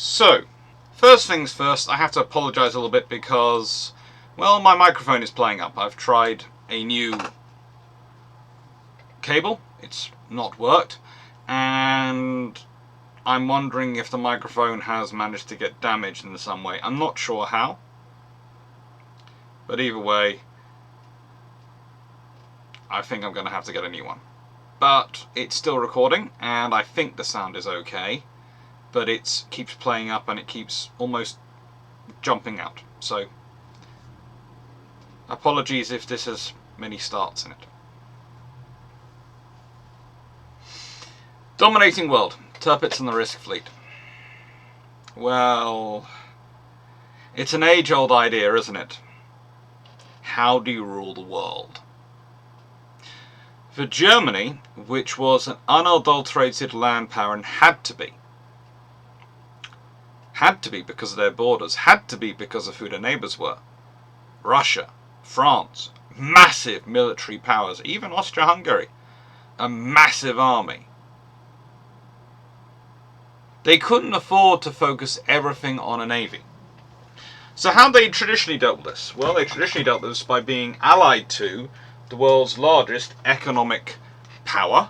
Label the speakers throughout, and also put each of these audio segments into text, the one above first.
Speaker 1: So, first things first, I have to apologise a little bit because, well, my microphone is playing up. I've tried a new cable, it's not worked, and I'm wondering if the microphone has managed to get damaged in some way. I'm not sure how, but either way, I think I'm going to have to get a new one. But it's still recording, and I think the sound is okay, but it keeps playing up and it keeps almost jumping out. So, apologies if this has many starts in it. Dominating world, Tirpitz and the Risk Fleet. Well, it's an age-old idea, isn't it? How do you rule the world? For Germany, which was an unadulterated land power and had to be because of their borders, had to be because of who their neighbours were. Russia, France, massive military powers, even Austria-Hungary, a massive army. They couldn't afford to focus everything on a navy. So how they traditionally dealt with this? Well, they traditionally dealt with this by being allied to the world's largest economic power.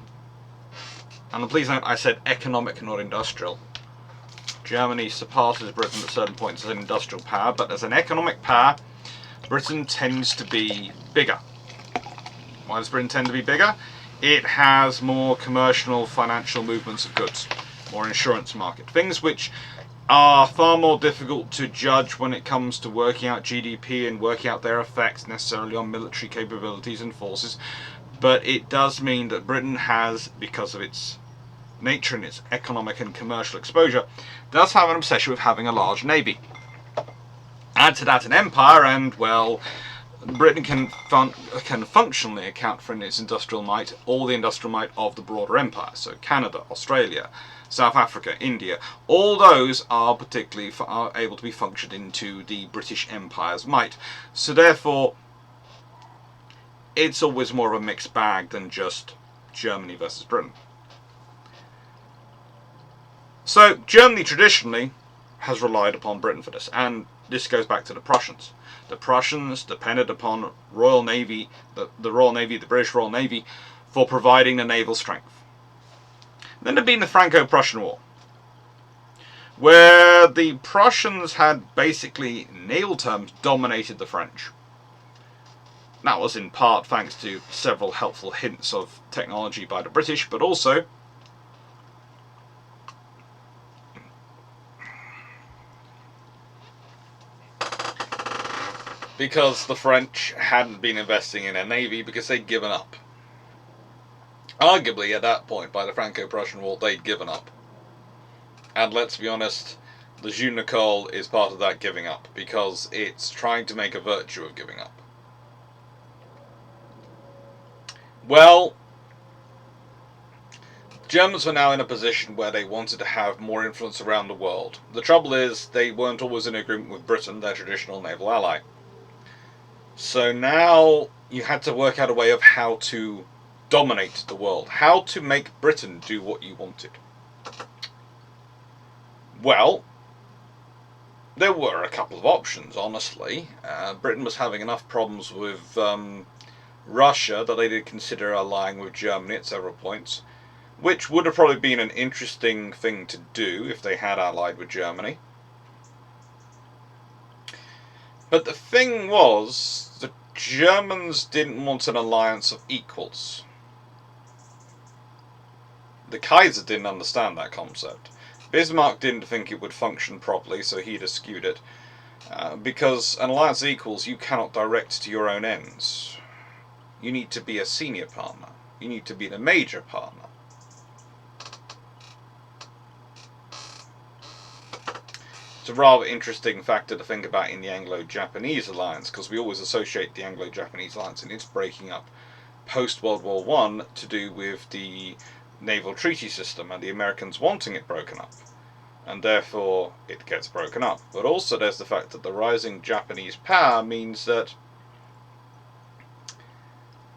Speaker 1: And please note I said economic, not industrial. Germany surpasses Britain at certain points as an industrial power, but as an economic power, Britain tends to be bigger. Why does Britain tend to be bigger? It has more commercial, financial movements of goods, more insurance market, things which are far more difficult to judge when it comes to working out GDP and working out their effects necessarily on military capabilities and forces. But it does mean that Britain has, because of its nature and its economic and commercial exposure, does have an obsession with having a large navy. Add to that an empire, and well, Britain can functionally account for in its industrial might all the industrial might of the broader empire. So Canada, Australia, South Africa, India, all those are able to be functioned into the British Empire's might. So therefore, it's always more of a mixed bag than just Germany versus Britain. So Germany traditionally has relied upon Britain for this, and this goes back to the Prussians. The Prussians depended upon Royal Navy, the British Royal Navy, for providing the naval strength. Then there'd been the Franco-Prussian War, where the Prussians had basically, in naval terms, dominated the French. That was in part thanks to several helpful hints of technology by the British, but also because the French hadn't been investing in a navy because they'd given up. Arguably, at that point, by the Franco-Prussian War, they'd given up. And let's be honest, the Jeu Nicole is part of that giving up, because it's trying to make a virtue of giving up. Well, Germans were now in a position where they wanted to have more influence around the world. The trouble is, they weren't always in agreement with Britain, their traditional naval ally. So now you had to work out a way of how to dominate the world, how to make Britain do what you wanted. Well, there were a couple of options, honestly. Britain was having enough problems with Russia that they did consider allying with Germany at several points, which would have probably been an interesting thing to do if they had allied with Germany. But the thing was, the Germans didn't want an alliance of equals. The Kaiser didn't understand that concept. Bismarck didn't think it would function properly, so he'd eschewed it. Because an alliance of equals you cannot direct to your own ends. You need to be a senior partner. You need to be the major partner. It's a rather interesting factor to think about in the Anglo-Japanese alliance, because we always associate the Anglo-Japanese alliance and its breaking up post-World War I to do with the naval treaty system and the Americans wanting it broken up, and therefore it gets broken up. But also there's the fact that the rising Japanese power means that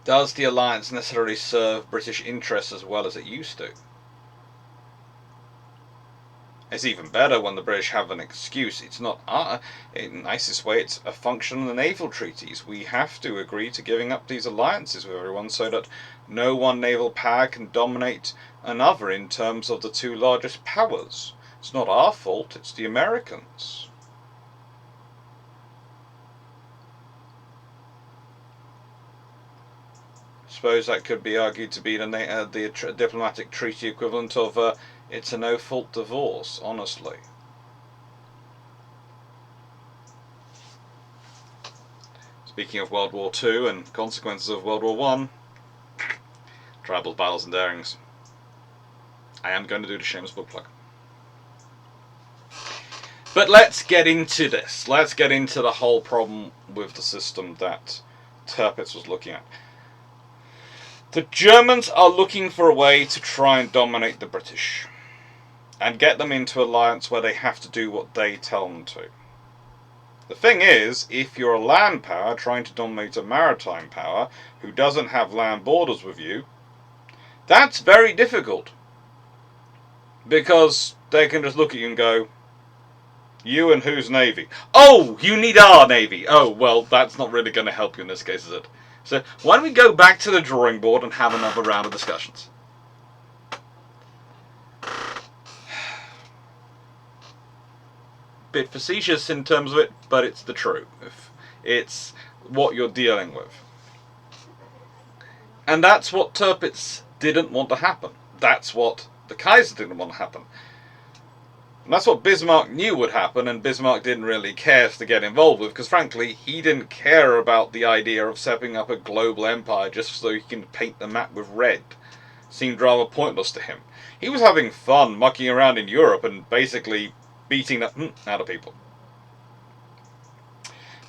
Speaker 1: does the alliance necessarily serve British interests as well as it used to? It's even better when the British have an excuse. It's not in the nicest way, it's a function of the naval treaties. We have to agree to giving up these alliances with everyone so that no one naval power can dominate another in terms of the two largest powers. It's not our fault, it's the Americans. I suppose that could be argued to be the diplomatic treaty equivalent of it's a no-fault divorce, honestly. Speaking of World War II and consequences of World War I, tribal battles and darings. I am going to do the shameless book plug. But let's get into this. Let's get into the whole problem with the system that Tirpitz was looking at. The Germans are looking for a way to try and dominate the British and get them into alliance where they have to do what they tell them to. The thing is, if you're a land power trying to dominate a maritime power who doesn't have land borders with you, that's very difficult. Because they can just look at you and go, you and whose navy? Oh, you need our navy. Oh, well, that's not really going to help you in this case, is it? So why don't we go back to the drawing board and have another round of discussions? Bit facetious in terms of it, but it's the truth. It's what you're dealing with. And that's what Tirpitz didn't want to happen. That's what the Kaiser didn't want to happen. And that's what Bismarck knew would happen, and Bismarck didn't really care to get involved with, because frankly, he didn't care about the idea of setting up a global empire just so he can paint the map with red. It seemed rather pointless to him. He was having fun mucking around in Europe and basically beating the out of people.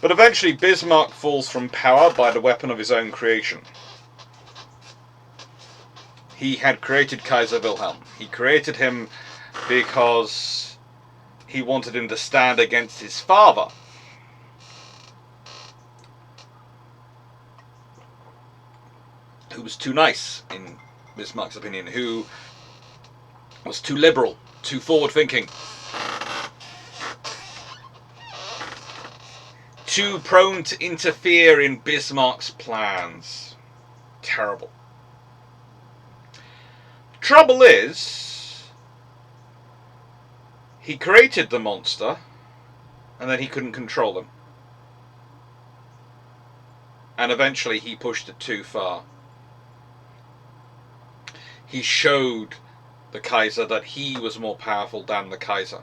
Speaker 1: But eventually Bismarck falls from power by the weapon of his own creation. He had created Kaiser Wilhelm. He created him because he wanted him to stand against his father. Who was too nice, in Bismarck's opinion, who was too liberal, too forward-thinking, too prone to interfere in Bismarck's plans. Terrible. Trouble is, he created the monster, and then he couldn't control him. And eventually he pushed it too far. He showed the Kaiser that he was more powerful than the Kaiser.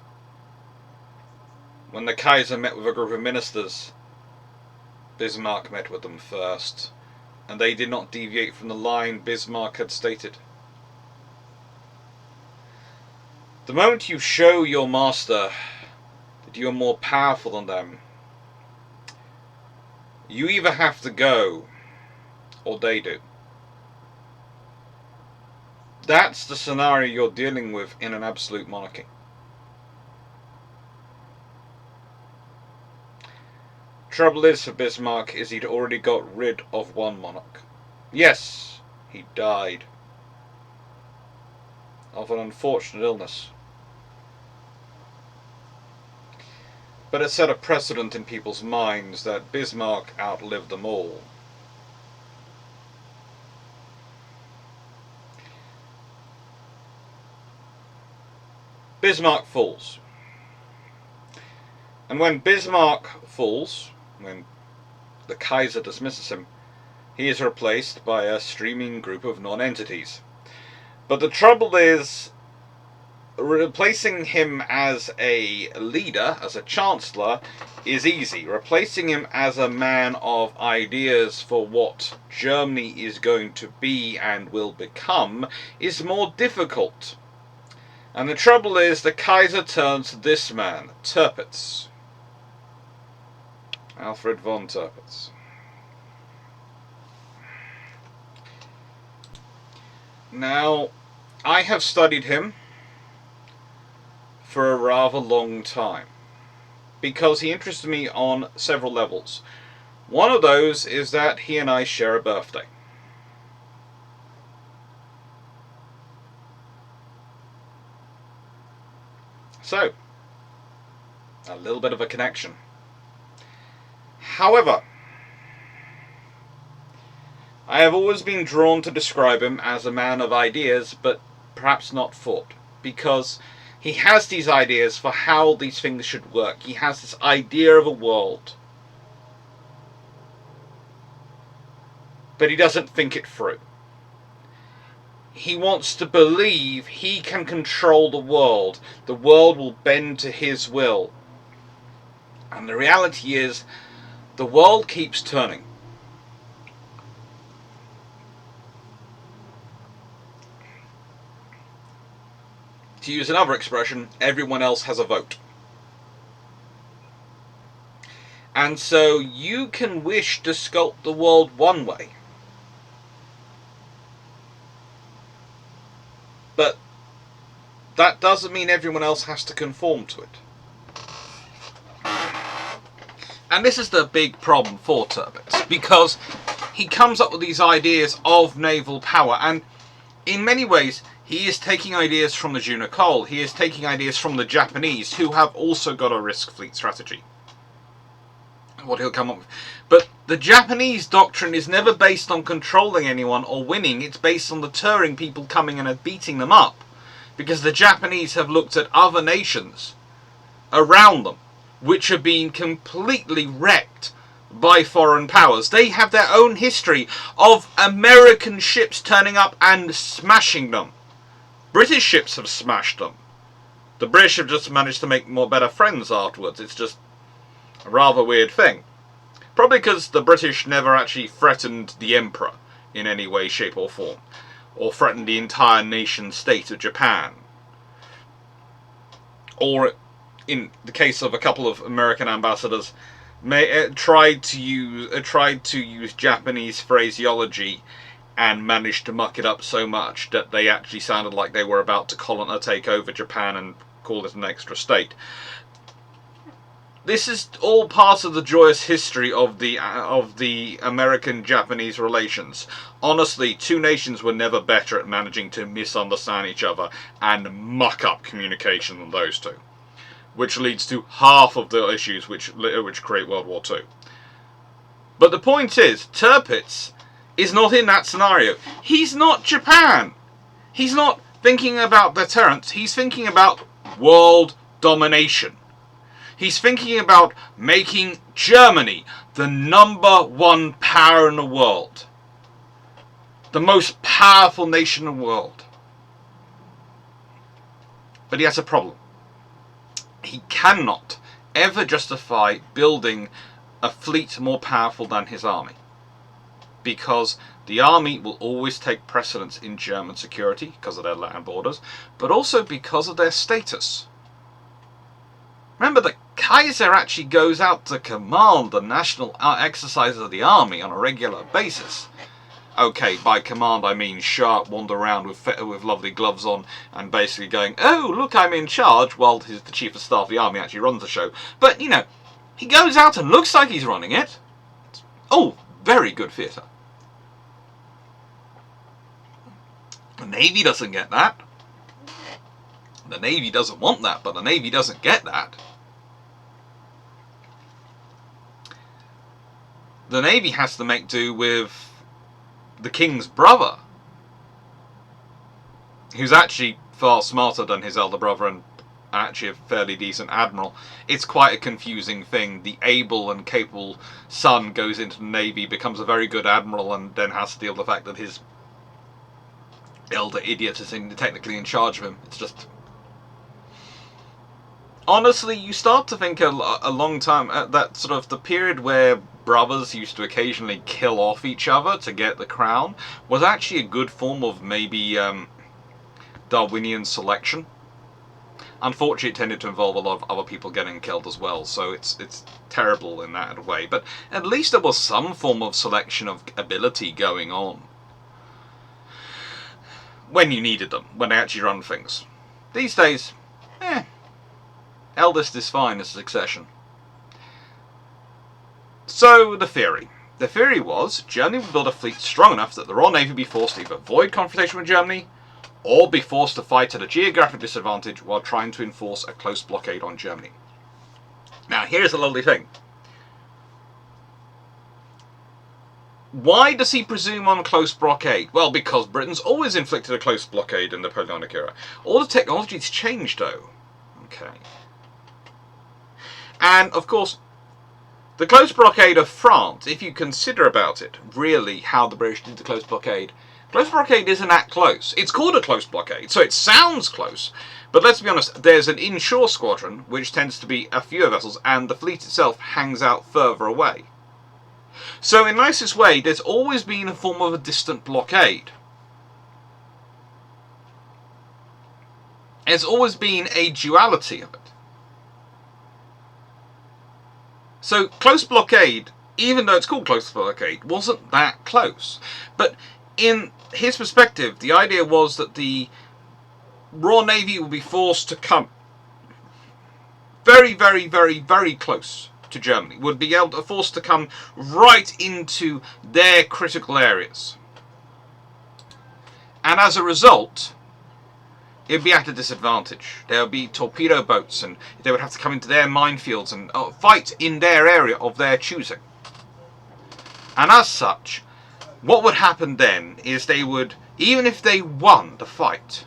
Speaker 1: When the Kaiser met with a group of ministers, Bismarck met with them first, and they did not deviate from the line Bismarck had stated. The moment you show your master that you are more powerful than them, you either have to go, or they do. That's the scenario you're dealing with in an absolute monarchy. Trouble is for Bismarck is he'd already got rid of one monarch. Yes, he died of an unfortunate illness. But it set a precedent in people's minds that Bismarck outlived them all. Bismarck falls. And when Bismarck falls, when the Kaiser dismisses him, he is replaced by a streaming group of non-entities. But the trouble is, replacing him as a leader, as a chancellor, is easy. Replacing him as a man of ideas for what Germany is going to be and will become is more difficult. And the trouble is, the Kaiser turns to this man, Tirpitz. Alfred von Tirpitz. Now, I have studied him for a rather long time, because he interested me on several levels. One of those is that he and I share a birthday. So, a little bit of a connection. However, I have always been drawn to describe him as a man of ideas, but perhaps not thought, because he has these ideas for how these things should work. He has this idea of a world, but he doesn't think it through. He wants to believe he can control the world. The world will bend to his will. And the reality is, the world keeps turning. To use another expression, everyone else has a vote. And so you can wish to sculpt the world one way, but that doesn't mean everyone else has to conform to it. And this is the big problem for Tirpitz, because he comes up with these ideas of naval power, and in many ways he is taking ideas from the Junakol, he is taking ideas from the Japanese, who have also got a risk fleet strategy. What he'll come up with. But the Japanese doctrine is never based on controlling anyone or winning, it's based on deterring people coming and beating them up. Because the Japanese have looked at other nations around them, which have been completely wrecked by foreign powers. They have their own history of American ships turning up and smashing them. British ships have smashed them. The British have just managed to make better friends afterwards. It's just a rather weird thing. Probably because the British never actually threatened the Emperor in any way, shape or form. Or threatened the entire nation state of Japan. Or, in the case of a couple of American ambassadors, tried to use Japanese phraseology and managed to muck it up so much that they actually sounded like they were about to take over Japan and call it an extra state. This is all part of the joyous history of the American-Japanese relations. Honestly, two nations were never better at managing to misunderstand each other and muck up communication than those two, which leads to half of the issues which create World War II. But the point is, Tirpitz is not in that scenario. He's not Japan. He's not thinking about deterrence. He's thinking about world domination. He's thinking about making Germany the #1 power in the world. The most powerful nation in the world. But he has a problem. He cannot ever justify building a fleet more powerful than his army. Because the army will always take precedence in German security, because of their land borders, but also because of their status. Remember, the Kaiser actually goes out to command the national exercises of the army on a regular basis. Okay, by command I mean Sharp wander around with lovely gloves on and basically going, oh, look, I'm in charge, while the chief of staff of the army actually runs the show. But, you know, he goes out and looks like he's running it. Oh, very good theatre. The Navy doesn't get that. The Navy doesn't want that, but the Navy doesn't get that. The Navy has to make do with the King's brother, who's actually far smarter than his elder brother and actually a fairly decent admiral. It's quite a confusing thing. The able and capable son goes into the Navy, becomes a very good admiral, and then has to deal with the fact that his elder idiot is technically in charge of him. It's just... Honestly, you start to think a long time, that sort of the period where brothers used to occasionally kill off each other to get the crown was actually a good form of maybe Darwinian selection. Unfortunately, it tended to involve a lot of other people getting killed as well, so it's terrible in that way. But at least there was some form of selection of ability going on when you needed them, when they actually run things. These days, eldest is fine as succession. So, the theory. The theory was, Germany would build a fleet strong enough that the Royal Navy would be forced to either avoid confrontation with Germany, or be forced to fight at a geographic disadvantage while trying to enforce a close blockade on Germany. Now, here's the lovely thing. Why does he presume on close blockade? Well, because Britain's always inflicted a close blockade in the Napoleonic era. All the technology's changed, though. Okay. And, of course, the close blockade of France, if you consider about it, really how the British did the close blockade isn't that close. It's called a close blockade, so it sounds close. But let's be honest, there's an inshore squadron, which tends to be a fewer vessels, and the fleet itself hangs out further away. So in the nicest way, there's always been a form of a distant blockade. There's always been a duality of it. So close blockade, even though it's called close blockade, wasn't that close. But in his perspective, the idea was that the Royal Navy would be forced to come very, very, very, very close to Germany, would be able to forced to come right into their critical areas. And as a result, it would be at a disadvantage. There would be torpedo boats, and they would have to come into their minefields and fight in their area of their choosing. And as such, what would happen then is they would, even if they won the fight,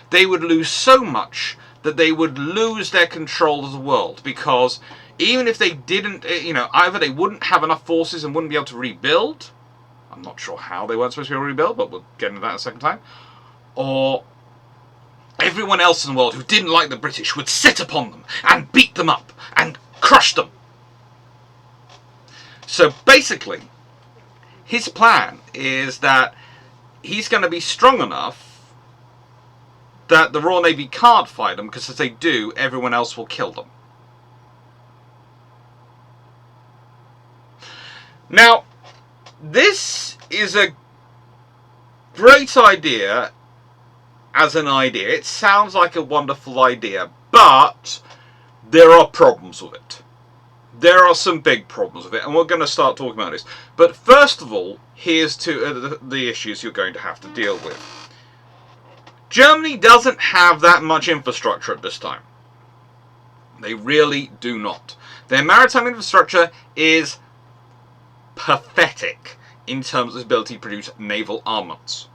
Speaker 1: they would lose so much that they would lose their control of the world, because even if they didn't, either they wouldn't have enough forces and wouldn't be able to rebuild. I'm not sure how they weren't supposed to be able to rebuild, but we'll get into that in a second time. Or everyone else in the world who didn't like the British would sit upon them and beat them up and crush them. So basically, his plan is that he's going to be strong enough that the Royal Navy can't fight them, because if they do, everyone else will kill them. Now, this is a great idea as an idea. It sounds like a wonderful idea, but there are problems with it. There are some big problems with it, and we're going to start talking about this. But first of all, here's the issues you're going to have to deal with. Germany doesn't have that much infrastructure at this time. They really do not. Their maritime infrastructure is pathetic in terms of its ability to produce naval armaments.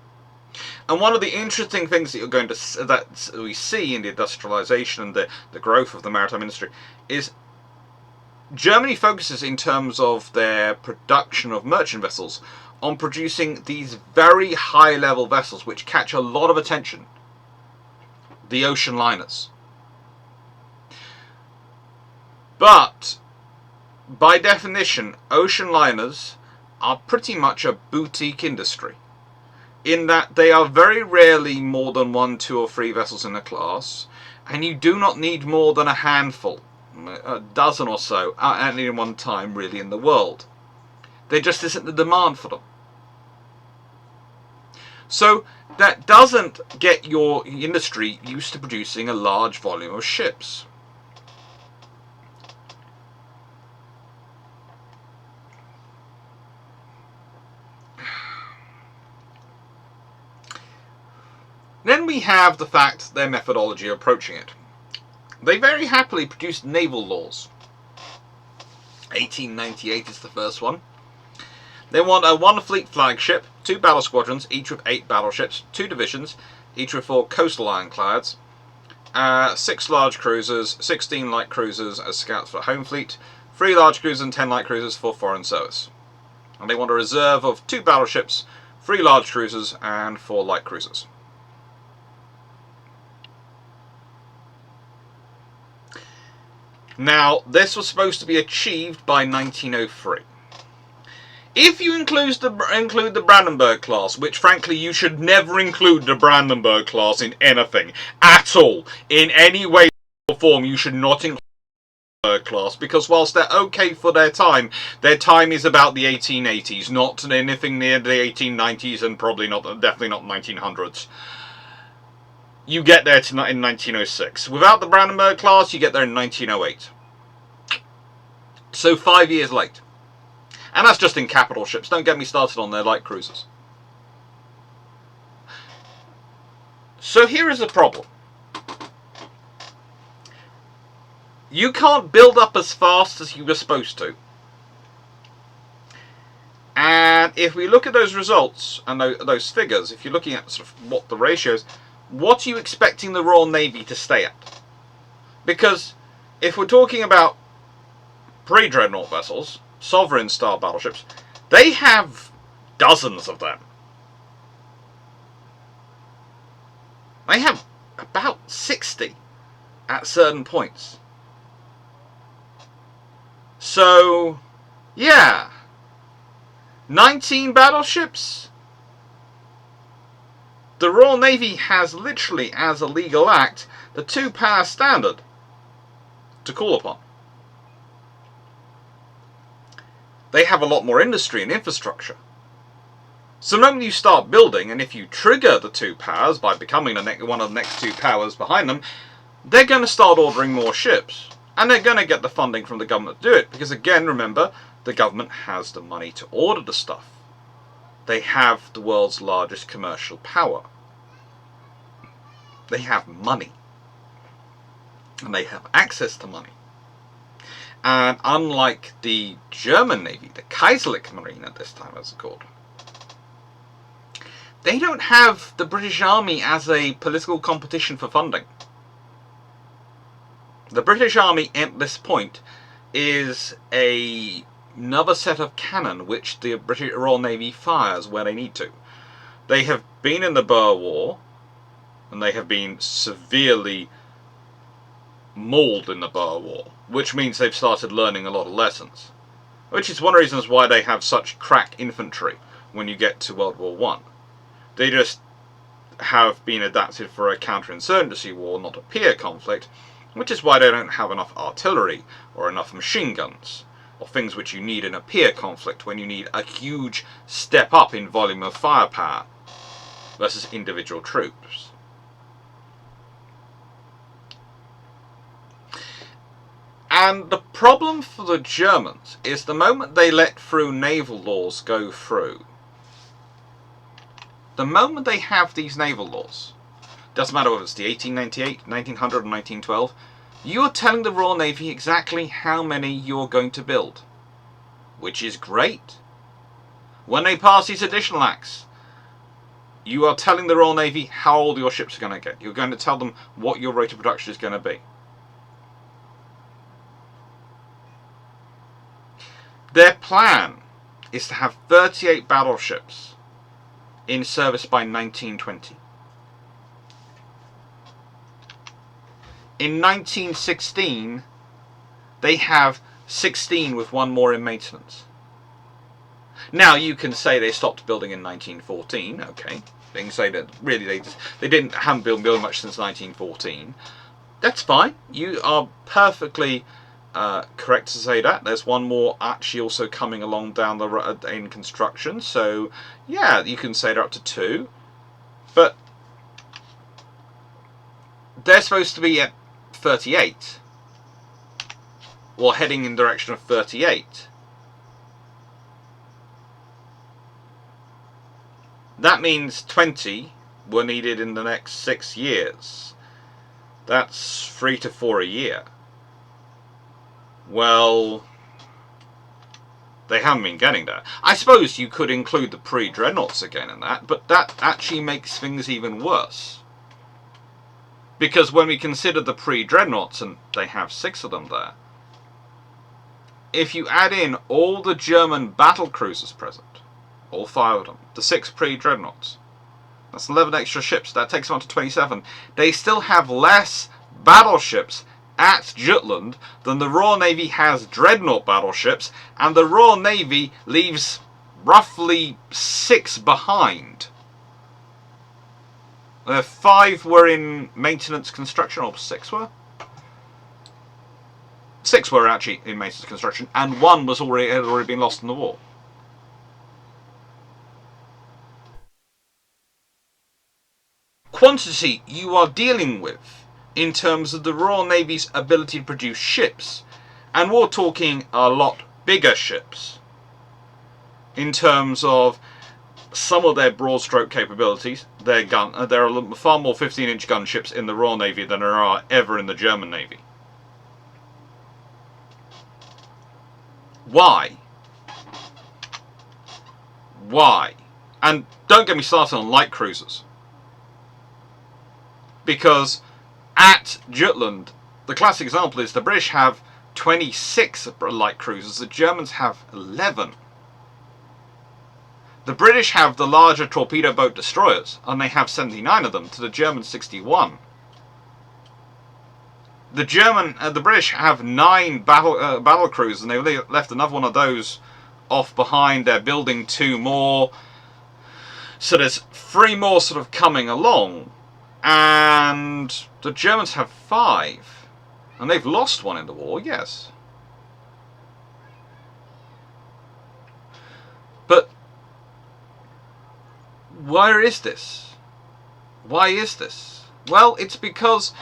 Speaker 1: And one of the interesting things that we see in the industrialization and the growth of the maritime industry is Germany focuses, in terms of their production of merchant vessels, on producing these very high level vessels which catch a lot of attention. The ocean liners. But by definition, ocean liners are pretty much a boutique industry, in that they are very rarely more than 1, 2 or 3 vessels in a class, and you do not need more than a handful, a dozen or so, at any one time really in the world. There just isn't the demand for them. So that doesn't get your industry used to producing a large volume of ships. Then we have the fact their methodology of approaching it. They very happily produced naval laws. 1898 is the first one. They want a 1 fleet flagship, 2 battle squadrons, each with 8 battleships, 2 divisions, each with 4 coastal ironclads, 6 large cruisers, 16 light cruisers as scouts for home fleet, 3 large cruisers and 10 light cruisers for foreign service. And they want a reserve of 2 battleships, 3 large cruisers and 4 light cruisers. Now, this was supposed to be achieved by 1903. If you include the Brandenburg class, which frankly you should never include the Brandenburg class in anything at all, in any way or form, you should not include the Brandenburg class, because whilst they're okay for their time is about the 1880s, not anything near the 1890s, and definitely not 1900s. You get there in 1906. Without the Brandenburg class, you get there in 1908. So 5 years late. And that's just in capital ships. Don't get me started on their light cruisers. So here is the problem. You can't build up as fast as you were supposed to. And if we look at those results and those figures, if you're looking at sort of what the ratios, what are you expecting the Royal Navy to stay at? Because if we're talking about pre-dreadnought vessels, sovereign-style battleships, they have dozens of them. They have about 60 at certain points. So, yeah, 19 battleships? The Royal Navy has literally, as a legal act, the 2-power standard to call upon. They have a lot more industry and infrastructure. So the moment you start building, and if you trigger the 2 powers by becoming one of the next 2 powers behind them, they're going to start ordering more ships. And they're going to get the funding from the government to do it. Because again, remember, the government has the money to order the stuff. They have the world's largest commercial power. They have money. And they have access to money. And unlike the German Navy, the Kaiserlich Marine at this time as it's called, they don't have the British Army as a political competition for funding. The British Army at this point is another set of cannon which the British Royal Navy fires where they need to. They have been in the Boer War, and they have been severely mauled in the Boer War, which means they've started learning a lot of lessons. Which is one of the reasons why they have such crack infantry when you get to World War I. They just have been adapted for a counterinsurgency war, not a peer conflict, which is why they don't have enough artillery or enough machine guns, or things which you need in a peer conflict when you need a huge step up in volume of firepower versus individual troops. And the problem for the Germans is the moment they let through naval laws go through, the moment they have these naval laws, doesn't matter whether it's the 1898, 1900 or 1912, you are telling the Royal Navy exactly how many you're going to build. Which is great. When they pass these additional acts, you are telling the Royal Navy how old your ships are going to get. You're going to tell them what your rate of production is going to be. Their plan is to have 38 battleships in service by 1920. In 1916, they have 16 with one more in maintenance. Now, you can say they stopped building in 1914, okay. They can say that really they haven't been building much since 1914. That's fine. You are perfectly correct to say that. There's one more actually also coming along down the road in construction. So, yeah, you can say they're up to 2. But they're supposed to be at 38. Or heading in the direction of 38. That means 20 were needed in the next 6 years. That's 3 to 4 a year. Well, they haven't been getting there. I suppose you could include the pre-dreadnoughts again in that, but that actually makes things even worse. Because when we consider the pre-dreadnoughts, and they have 6 of them there, if you add in all the German battle cruisers present, all 5 of them, the 6 pre-dreadnoughts, that's 11 extra ships, that takes them on to 27. They still have less battleships at Jutland than the Royal Navy has dreadnought battleships, and the Royal Navy leaves roughly 6 behind. 5 were in maintenance construction, or 6 were? 6 were actually in maintenance construction, and 1 had already been lost in the war. Quantity you are dealing with in terms of the Royal Navy's ability to produce ships, and we're talking a lot bigger ships in terms of some of their broad stroke capabilities. There are far more 15-inch gunships in the Royal Navy than there are ever in the German Navy. Why? Why? And don't get me started on light cruisers. Because at Jutland, the classic example is the British have 26 light cruisers, the Germans have 11. The British have the larger torpedo boat destroyers, and they have 79 of them, to the German 61. The British have 9 battle cruisers, and they left another one of those off behind. They're building 2 more, so there's 3 more sort of coming along, and the Germans have 5, and they've lost 1 in the war, yes. But where is this? Why is this? Well, it's because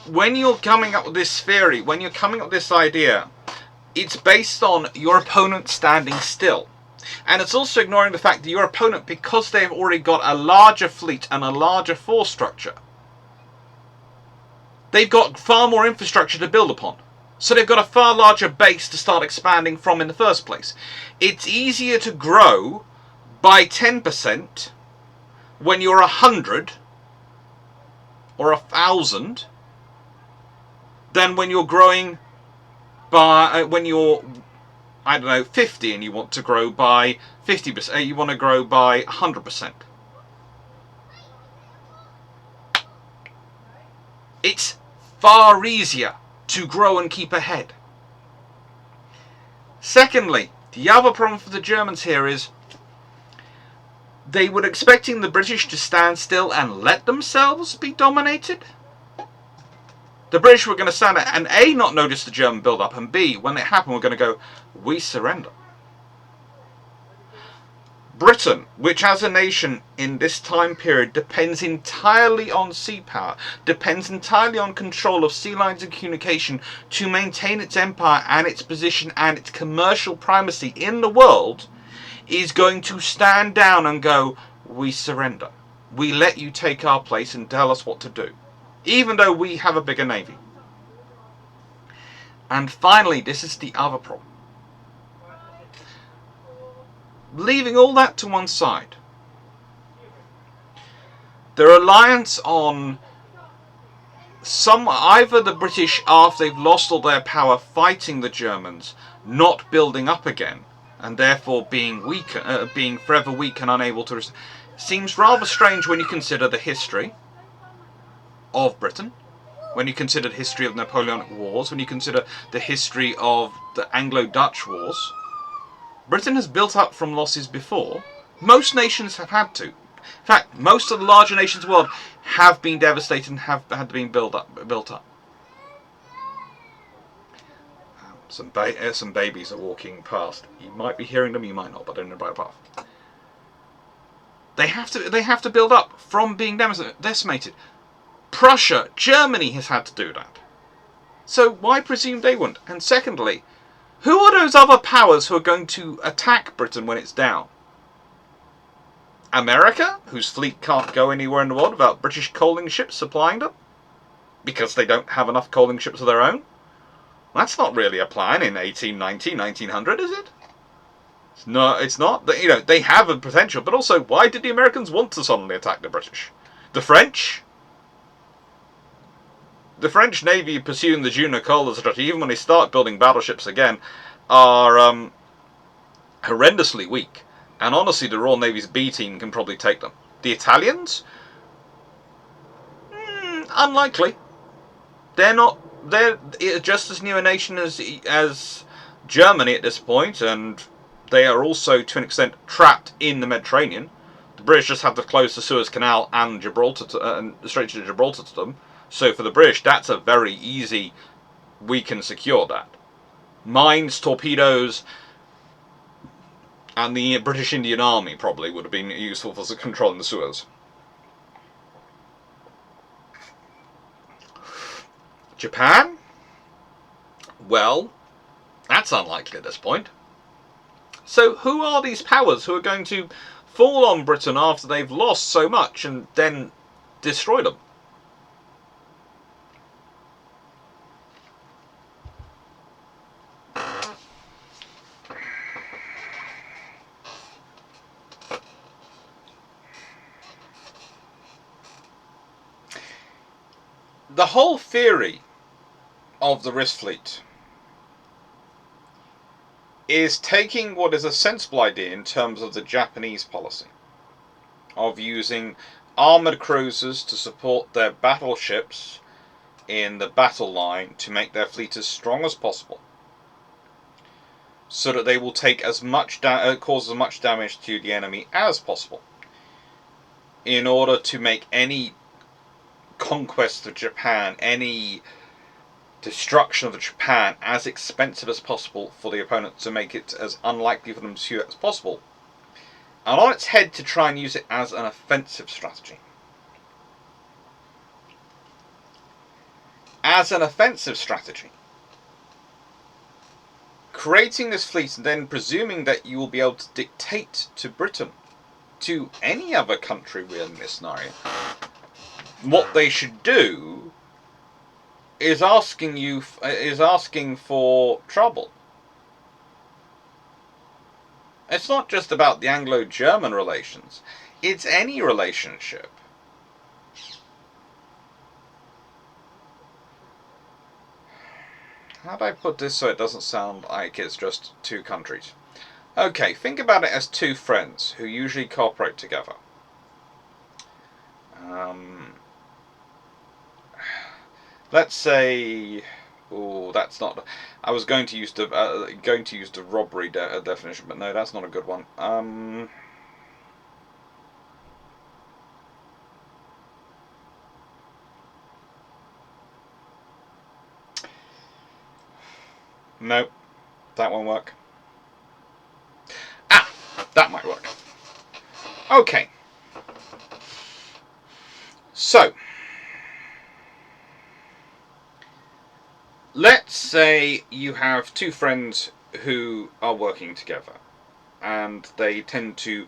Speaker 1: when you're coming up with this theory, when you're coming up with this idea, it's based on your opponent standing still. And it's also ignoring the fact that your opponent, because they've already got a larger fleet and a larger force structure, they've got far more infrastructure to build upon. So they've got a far larger base to start expanding from in the first place. It's easier to grow by 10% when you're 100 or 1,000 than when you're growing by when you're, I don't know, 50 and you want to grow by 50%. You want to grow by 100%. It's far easier to grow and keep ahead. Secondly, the other problem for the Germans here is they were expecting the British to stand still and let themselves be dominated. The British were going to stand there and A, not notice the German build-up, and B, when it happened, we're going to go, we surrender. Britain, which as a nation in this time period depends entirely on sea power, depends entirely on control of sea lines and communication to maintain its empire and its position and its commercial primacy in the world, is going to stand down and go, we surrender. We let you take our place and tell us what to do, even though we have a bigger navy. And finally, this is the other problem. Leaving all that to one side, the reliance on either the British, after they've lost all their power fighting the Germans, not building up again, and therefore being weak, being forever weak and unable to, seems rather strange when you consider the history of Britain, when you consider the history of Napoleonic Wars, when you consider the history of the Anglo-Dutch Wars. Britain has built up from losses before. Most nations have had to. In fact, most of the larger nations of the world have been devastated and have had to be built up. Some babies are walking past. You might be hearing them, you might not, but they're in the right path. They have to build up from being decimated. Prussia, Germany has had to do that. So why presume they wouldn't? And secondly, who are those other powers who are going to attack Britain when it's down? America, whose fleet can't go anywhere in the world without British coaling ships supplying them? Because they don't have enough coaling ships of their own? That's not really a plan in 1890, 1900, is it? No, it's not. You know, they have a potential, but also, why did the Americans want to suddenly attack the British? The French? The French Navy, pursuing the Juno Cola strategy, even when they start building battleships again, are horrendously weak. And honestly, the Royal Navy's B team can probably take them. The Italians? Unlikely. They're just as new a nation as Germany at this point, and they are also, to an extent, trapped in the Mediterranean. The British just have to close the Suez Canal and Gibraltar and the Strait of Gibraltar to them. So for the British, that's a very easy, we can secure that. Mines, torpedoes, and the British Indian Army probably would have been useful for controlling the Suez. Japan? Well, that's unlikely at this point. So who are these powers who are going to fall on Britain after they've lost so much and then destroy them. The whole theory of the Risk Fleet is taking what is a sensible idea in terms of the Japanese policy of using armoured cruisers to support their battleships in the battle line to make their fleet as strong as possible, so that they will take as much cause as much damage to the enemy as possible, in order to make any conquest of Japan, any destruction of Japan, as expensive as possible for the opponent, to make it as unlikely for them to pursue it as possible, and on its head to try and use it as an offensive strategy. As an offensive strategy, creating this fleet and then presuming that you will be able to dictate to Britain, to any other country within this scenario, what they should do, is asking for trouble. It's not just about the Anglo-German relations. It's any relationship. How do I put this so it doesn't sound like it's just two countries? Okay, think about it as two friends who usually cooperate together. Let's say, oh, that's not. I was going to use the robbery definition, but no, that's not a good one. No, that won't work. Ah, that might work. Okay. So, let's say you have two friends who are working together, and they tend to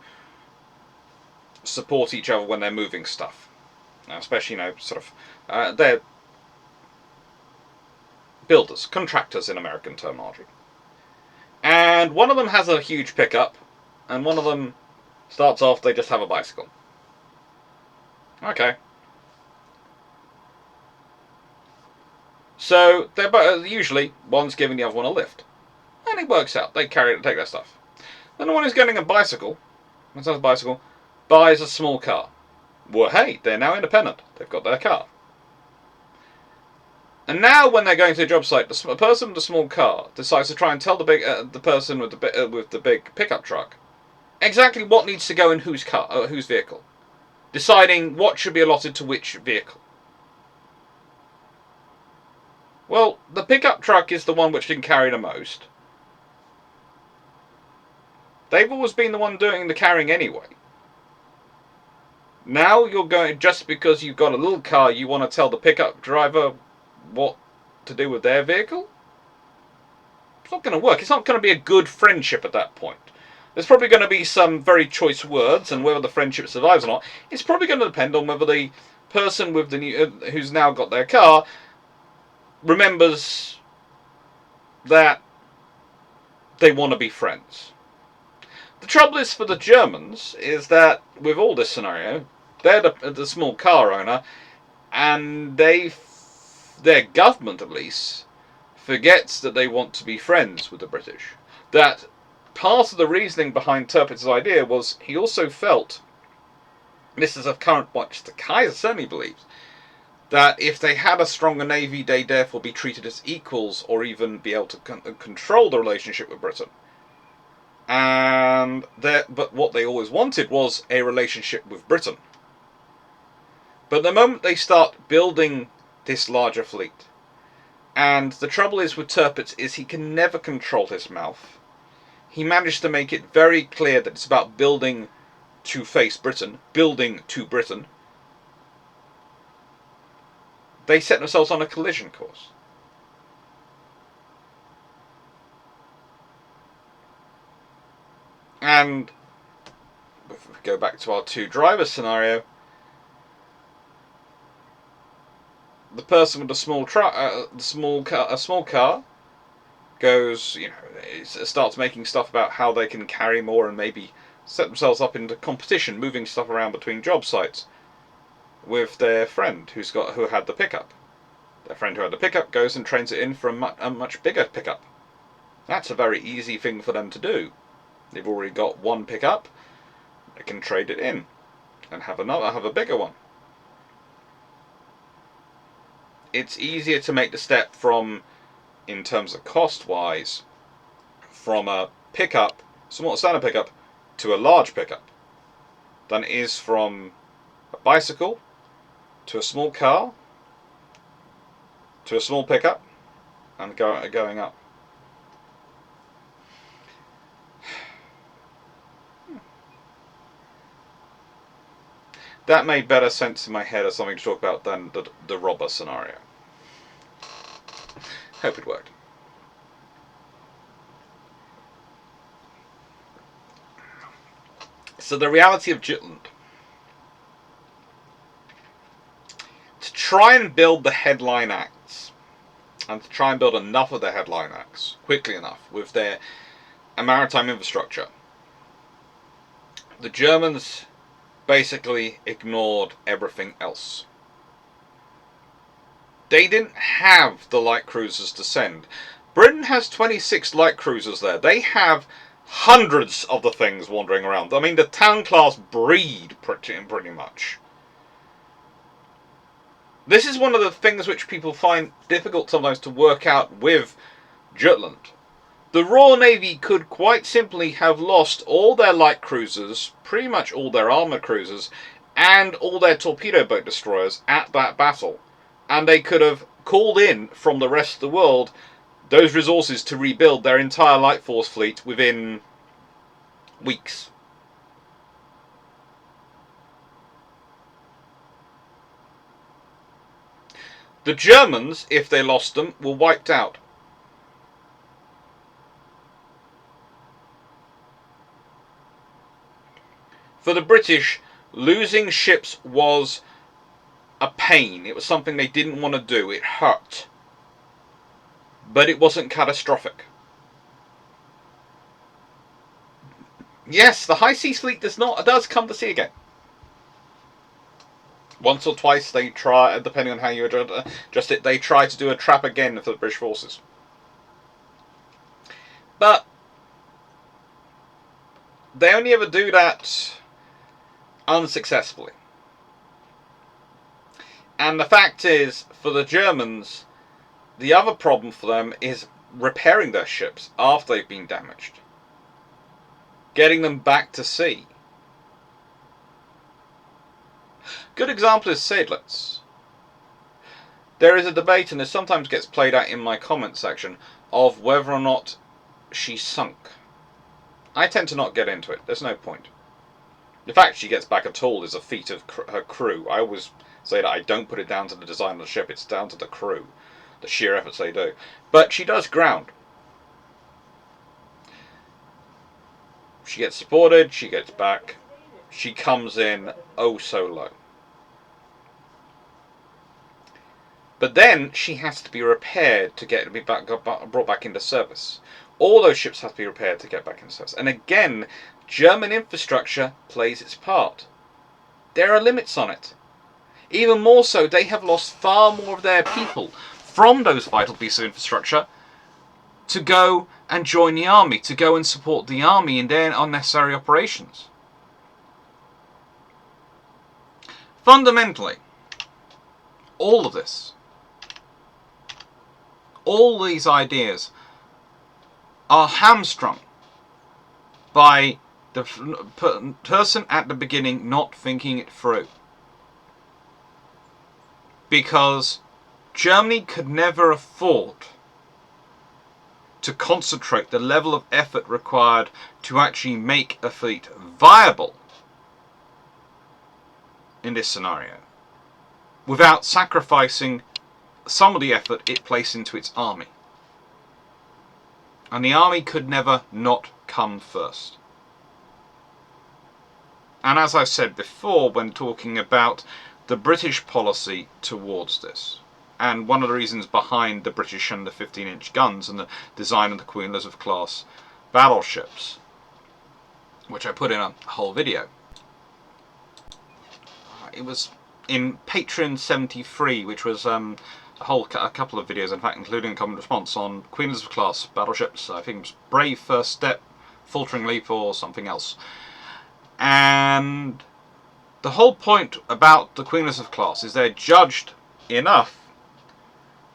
Speaker 1: support each other when they're moving stuff. Now, especially, they're builders, contractors in American terminology. And one of them has a huge pickup, and one of them starts off, they just have a bicycle. Okay. So, they're usually, one's giving the other one a lift. And it works out. They carry it and take their stuff. Then the one who's getting a bicycle, buys a small car. Well, hey, they're now independent. They've got their car. And now, when they're going to the job site, the person with the small car decides to try and tell the person with the big pickup truck exactly what needs to go in whose vehicle, deciding what should be allotted to which vehicle. Well, the pickup truck is the one which can carry the most. They've always been the one doing the carrying anyway. Now you're going, just because you've got a little car, you want to tell the pickup driver what to do with their vehicle? It's not going to work. It's not going to be a good friendship at that point. There's probably going to be some very choice words, and whether the friendship survives or not, it's probably going to depend on whether the person with the who's now got their car remembers that they want to be friends. The trouble is for the Germans is that with all this scenario, they're the small car owner, and their government at least forgets that they want to be friends with the British. That part of the reasoning behind Tirpitz's idea was he also felt, this is a current watch the Kaiser certainly believes, that if they had a stronger navy, they'd therefore be treated as equals, or even be able to control the relationship with Britain. But what they always wanted was a relationship with Britain. But the moment they start building this larger fleet, and the trouble is with Tirpitz is he can never control his mouth. He managed to make it very clear that it's about building to face Britain, building to Britain. They set themselves on a collision course. And go back to our two drivers scenario, the person with the small truck, a small car, goes, starts making stuff about how they can carry more and maybe set themselves up into competition, moving stuff around between job sites with their friend who had the pickup. Their friend who had the pickup goes and trains it in for a much bigger pickup. That's a very easy thing for them to do. They've already got one pickup. They can trade it in and have a bigger one. It's easier to make the step from, in terms of cost-wise, from a pickup, small standard pickup, to a large pickup than it is from a bicycle to a small car to a small pickup and going up. That made better sense in my head as something to talk about than the robber scenario. Hope it worked. So the reality of Jutland. To try and build the headline acts, and to try and build enough of the headline acts quickly enough with their maritime infrastructure, the Germans basically ignored everything else. They didn't have the light cruisers to send. Britain has 26 light cruisers there. They have hundreds of the things wandering around. I mean, the town class breed pretty much. This is one of the things which people find difficult sometimes to work out with Jutland. The Royal Navy could quite simply have lost all their light cruisers, pretty much all their armoured cruisers, and all their torpedo boat destroyers at that battle. And they could have called in from the rest of the world those resources to rebuild their entire light force fleet within weeks. The Germans, if they lost them, were wiped out. For the British, losing ships was a pain. It was something they didn't want to do. It hurt. But it wasn't catastrophic. Yes, the High Seas Fleet does come to sea again. Once or twice they try, depending on how you adjust it, they try to do a trap again for the British forces. But they only ever do that unsuccessfully. And the fact is, for the Germans, the other problem for them is repairing their ships after they've been damaged. Getting them back to sea. Good example is Seydlitz. There is a debate, and it sometimes gets played out in my comment section, of whether or not she sunk. I tend to not get into it. There's no point. The fact she gets back at all is a feat of her crew. I always say that I don't put it down to the design of the ship, it's down to the crew. The sheer efforts they do. But she does ground. She gets supported, she gets back. She comes in oh so low. But then she has to be repaired to be brought back into service. All those ships have to be repaired to get back into service. And again, German infrastructure plays its part. There are limits on it. Even more so, they have lost far more of their people from those vital pieces of infrastructure to go and join the army, to go and support the army in their unnecessary operations. Fundamentally, all of this, all these ideas are hamstrung by the person at the beginning not thinking it through. Because Germany could never afford to concentrate the level of effort required to actually make a fleet viable in this scenario without sacrificing some of the effort it placed into its army. And the army could never not come first. And as I've said before when talking about the British policy towards this, and one of the reasons behind the British and the 15-inch guns and the design of the Queen Elizabeth class battleships, which I put in a whole video. It was in Patreon 73, which was a couple of videos, in fact, including a comment response on Queen Elizabeth class battleships. I think it was Brave First Step, Faltering Leap, or something else. And the whole point about the Queen Elizabeth class is they're judged enough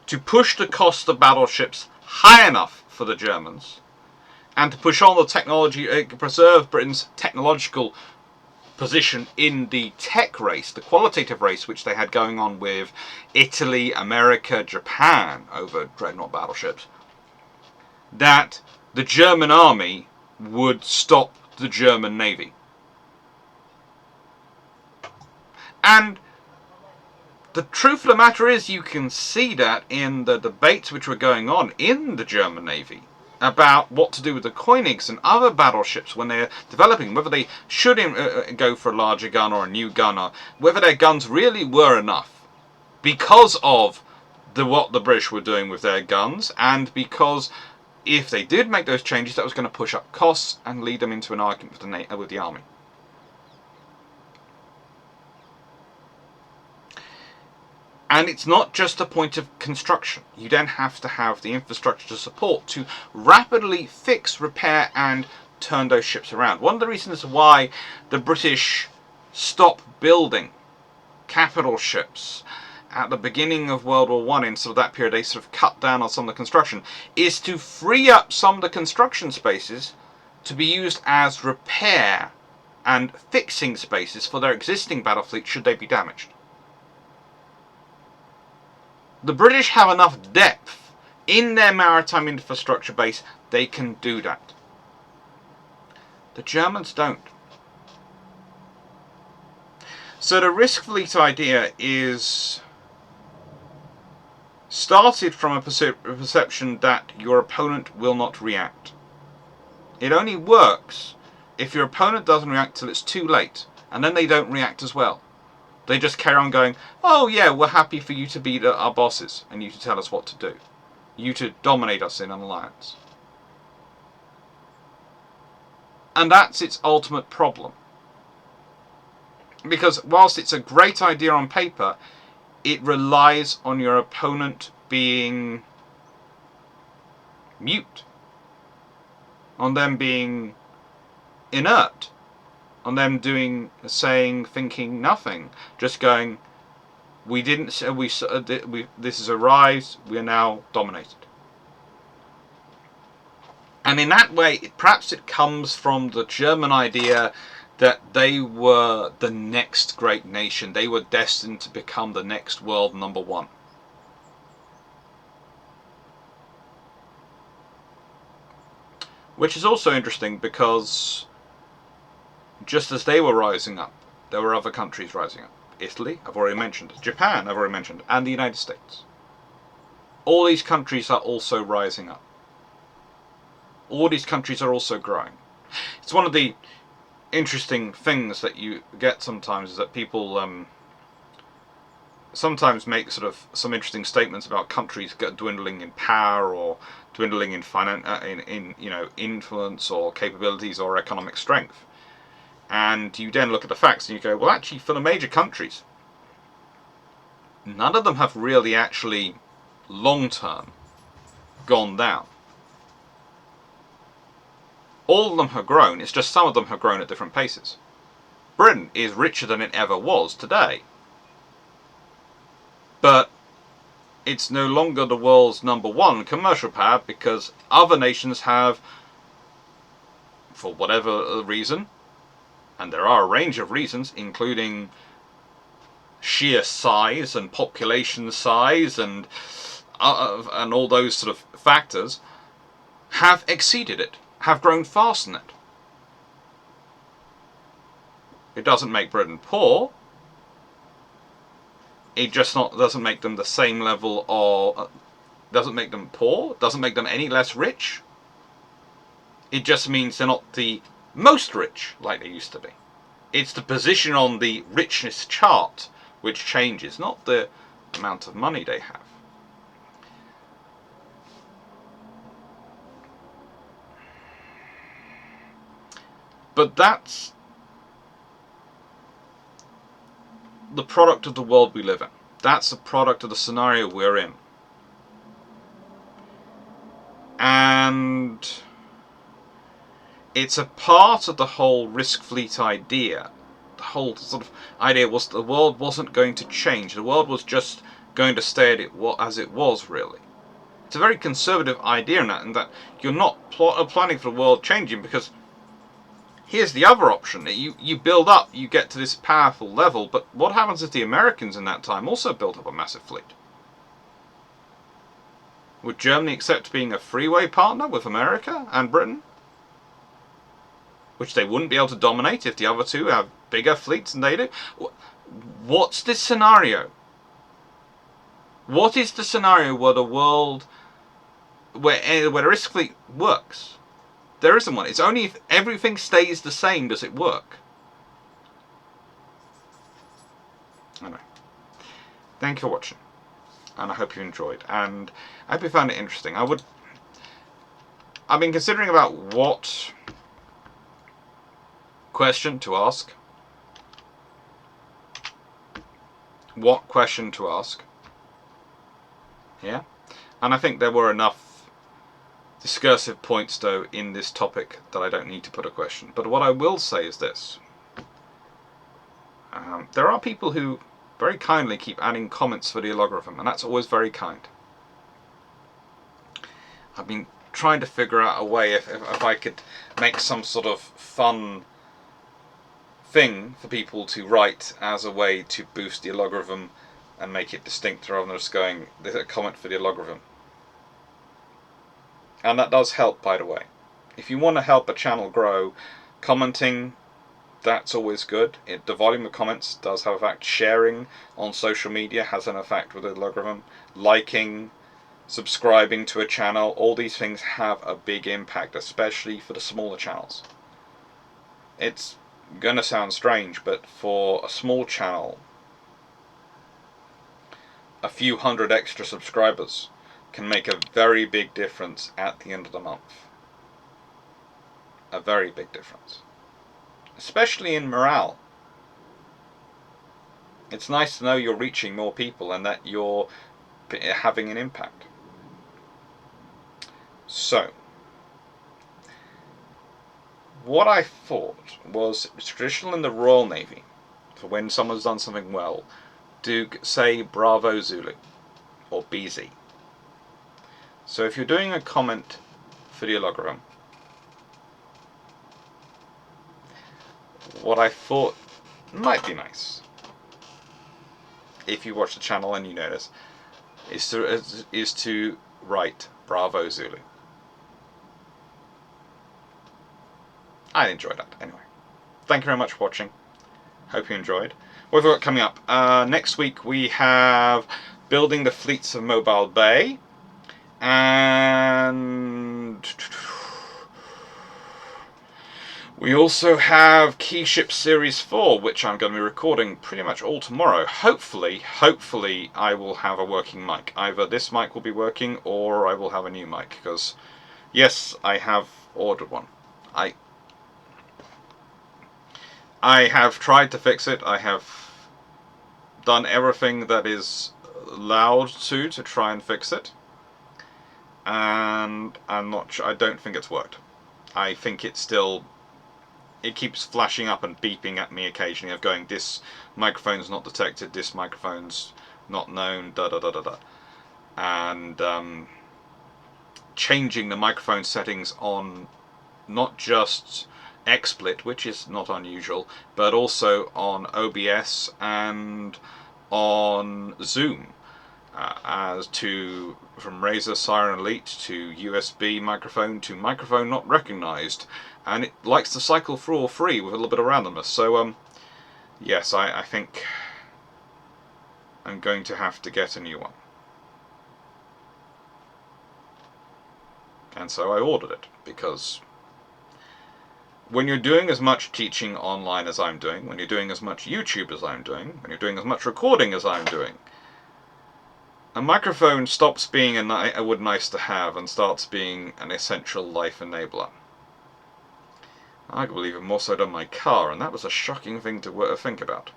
Speaker 1: to push the cost of battleships high enough for the Germans, and to push on the technology, preserve Britain's technological position in the tech race, the qualitative race which they had going on with Italy, America, Japan over dreadnought battleships, that the German army would stop the German navy. And the truth of the matter is, you can see that in the debates which were going on in the German navy about what to do with the Koenigs and other battleships when they're developing, whether they should go for a larger gun or a new gun, or whether their guns really were enough because of what the British were doing with their guns, and because if they did make those changes, that was going to push up costs and lead them into an argument with the army. And it's not just a point of construction. You then have to have the infrastructure to support to rapidly fix, repair, and turn those ships around. One of the reasons why the British stopped building capital ships at the beginning of World War I, in sort of that period, they sort of cut down on some of the construction, is to free up some of the construction spaces to be used as repair and fixing spaces for their existing battle fleet should they be damaged. The British have enough depth in their maritime infrastructure base, they can do that. The Germans don't. So the risk fleet idea is started from a perception that your opponent will not react. It only works if your opponent doesn't react till it's too late, and then they don't react as well. They just carry on going, oh yeah, we're happy for you to be our bosses and you to tell us what to do. You to dominate us in an alliance. And that's its ultimate problem. Because whilst it's a great idea on paper, it relies on your opponent being mute. On them being inert. On them saying, thinking nothing, just going, this has arrived, we are now dominated. And in that way, perhaps it comes from the German idea that they were the next great nation. They were destined to become the next world number one. Which is also interesting because just as they were rising up, there were other countries rising up. Italy, I've already mentioned. Japan, I've already mentioned. And the United States. All these countries are also rising up. All these countries are also growing. It's one of the interesting things that you get sometimes, is that people sometimes make sort of some interesting statements about countries dwindling in power, or dwindling in influence or capabilities or economic strength. And you then look at the facts and you go, well, actually, for the major countries, none of them have really actually long-term gone down. All of them have grown, it's just some of them have grown at different paces. Britain is richer than it ever was today. But it's no longer the world's number one commercial power because other nations have, for whatever reason, and there are a range of reasons, including sheer size and population size and all those sort of factors, have exceeded it, have grown faster than it. It doesn't make Britain poor. It just doesn't make them the same level of... doesn't make them poor, doesn't make them any less rich. It just means they're not the most rich like they used to be. It's the position on the richness chart which changes, not the amount of money they have. But that's the product of the world we live in. That's the product of the scenario we're in. And it's a part of the whole risk fleet idea. The whole sort of idea was the world wasn't going to change. The world was just going to stay as it was, really. It's a very conservative idea in that you're not planning for the world changing, because here's the other option. You build up, you get to this powerful level, but what happens if the Americans in that time also built up a massive fleet? Would Germany accept being a freeway partner with America and Britain? Which they wouldn't be able to dominate if the other two have bigger fleets than they do? What's this scenario? What is the scenario where the world, where the risk fleet works? There isn't one. It's only if everything stays the same does it work. Anyway, thank you for watching, and I hope you enjoyed, and I hope you found it interesting. I've been considering about what question to ask. What question to ask? Yeah, and I think there were enough discursive points, though, in this topic that I don't need to put a question. But what I will say is this. There are people who very kindly keep adding comments for the logarithm, and that's always very kind. I've been trying to figure out a way if I could make some sort of fun thing for people to write as a way to boost the logarithm and make it distinct, rather than just going, there's a comment for the logarithm. And that does help, by the way. If you want to help a channel grow, commenting, that's always good. The volume of comments does have an effect. Sharing on social media has an effect with the logarithm. Liking, subscribing to a channel, all these things have a big impact, especially for the smaller channels. It's going to sound strange, but for a small channel, a few hundred extra subscribers can make a very big difference at the end of the month. A very big difference. Especially in morale. It's nice to know you're reaching more people and that you're having an impact. So, what I thought was, it's traditional in the Royal Navy, for when someone's done something well, to say Bravo Zulu, or BZ. So if you're doing a comment for the logarithm, what I thought might be nice, if you watch the channel and you notice, is to write Bravo Zulu. I enjoyed that anyway. Thank you very much for watching. Hope you enjoyed. What have we got coming up? Next week we have building the fleets of Mobile Bay. And we also have Keyship Series 4, which I'm going to be recording pretty much all tomorrow. Hopefully I will have a working mic. Either this mic will be working or I will have a new mic, because yes, I have ordered one. I have tried to fix it. I have done everything that is allowed to try and fix it. And I don't think it's worked. I think it keeps flashing up and beeping at me occasionally of going, this microphone's not detected, this microphone's not known, da da da da da. And changing the microphone settings on not just XSplit, which is not unusual, but also on OBS and on Zoom. From Razer Siren Elite to USB microphone to microphone not recognized, and it likes to cycle through all three with a little bit of randomness. So yes, I think I'm going to have to get a new one, and so I ordered it because when you're doing as much teaching online as I'm doing, when you're doing as much YouTube as I'm doing, when you're doing as much recording as I'm doing, a microphone stops being a wood nice to have and starts being an essential life enabler. I could believe it more so than my car, and that was a shocking thing to think about.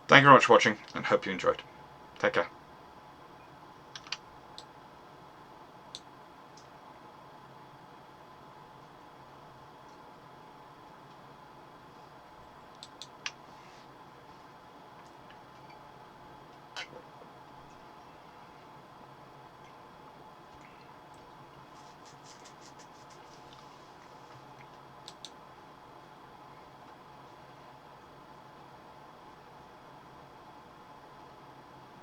Speaker 1: Thank you very much for watching, and hope you enjoyed. Take care.